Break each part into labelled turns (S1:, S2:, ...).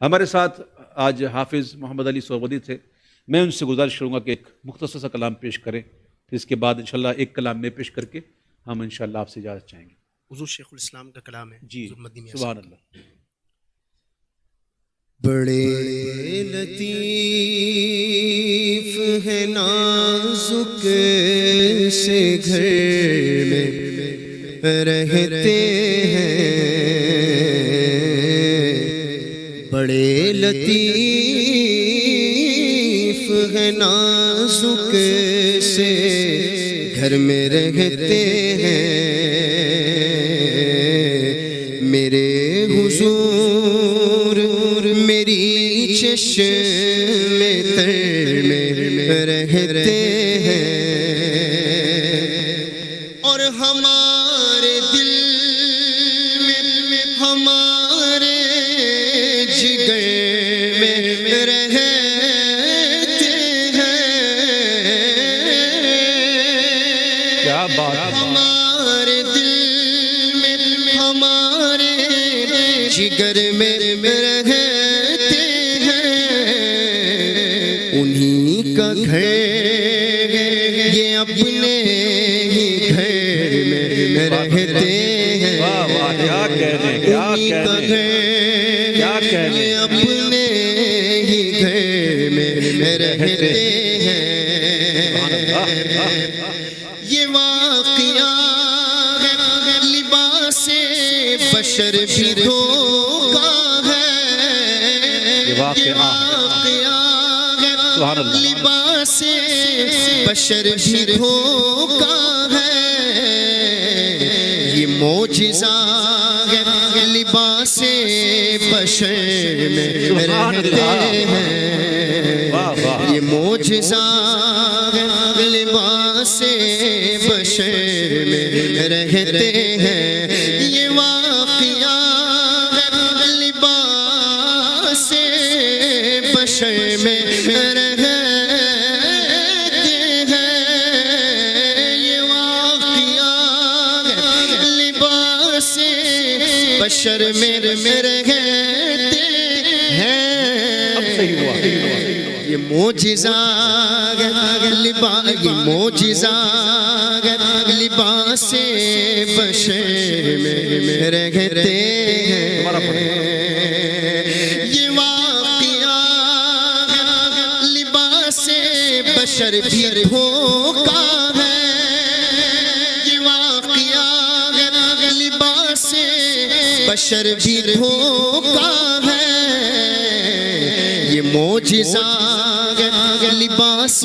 S1: ہمارے ساتھ آج حافظ محمد علی سہروردی تھے. میں ان سے گزارش کروں گا کہ ایک مختصر سا کلام پیش کریں، پھر اس کے بعد انشاءاللہ ایک کلام میں پیش کر کے ہم انشاءاللہ آپ سے اجازت چاہیں گے.
S2: حضور شیخ الاسلام کا کلام ہے.
S1: جی سبحان اللہ.
S3: بڑے لطیف ہے نازک سے گھر میں رہتے ہیں، بڑے لطیف ہے نازک سے گھر میں رہتے ہیں، میرے حضور میری چشم تر میں رہتے ہیں، اور ہمارے دل میں ہمارے جگر میں رہتے ہیں.
S1: کیا بات ہے.
S3: ہمارے دل میں ہمارے جگر میں رہتے ہیں، انہی کا گھر یہ اپنے ہی گھر میں رہتے ہیں.
S1: کیا کہنے، کیا کہنے، کیا کہنے.
S3: یہ اپنے ہی گھر میں رہتے ہیں. یہ واقعہ لباس بشر بھی دھوکا ہے، یہ واقعہ لباس بشر بھی دھوکا ہے، یہ معجزہ لباس بشر میں رہتے ہیں، یہ معجزہ لباس بشر میں رہتے ہیں. یہ واقعہ لباس بشر میں رہتے ہیں، یہ واقعہ لباس بشر میں رہتے ہیں. یہ معجزہ لباس بشر میں رہتے ہیں. یہ واقعہ لباس بشر بھی دھوکا ہے، یہ واقعہ لباس بشر بھی دھوکا ہے، یہ معجزہ لباس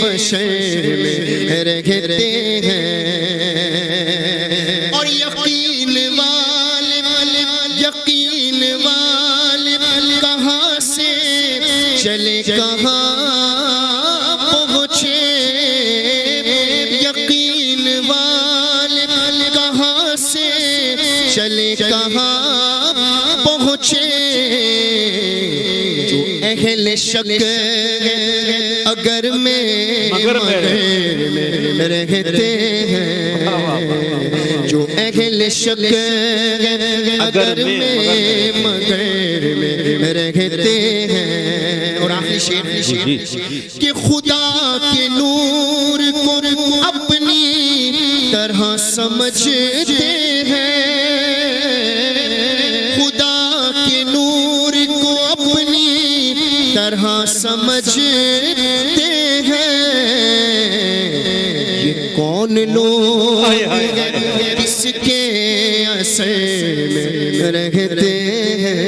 S3: بشر میں رہتے ہیں. اور یقین والے کہاں سے چلے کہاں پہنچے، یقین والے کہاں سے چلے کہاں پہنچے. جو اہل شک اگر میں مگر میں رہتے ہیں، جو اہل شک اگر میں مگر میں رہتے ہیں. اور آخری شعر کہ خدا کے نور کو اپنی طرح سمجھتے ہیں، خدا کے نور کو اپنی طرح سمجھتے ہیں. یہ کون لوگ کس کے اثر میں رہتے ہیں،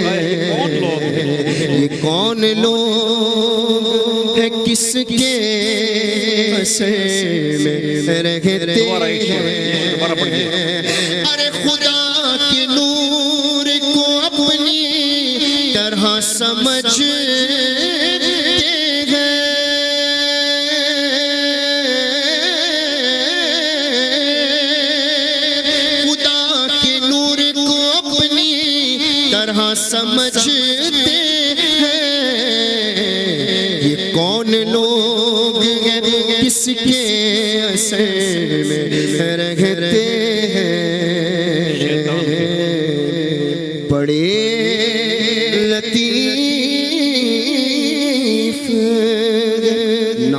S3: یہ کون لوگ ہے کس کے اثر میں رہتے ہیں. ارے خدا کے نور کو اپنی طرح سمجھتے ہیں، خدا کے نور کو اپنی طرح سمجھتے ہیں. یہ کون لوگ ہیں کس کے اثر میں رہتے ہیں. بڑے لطیف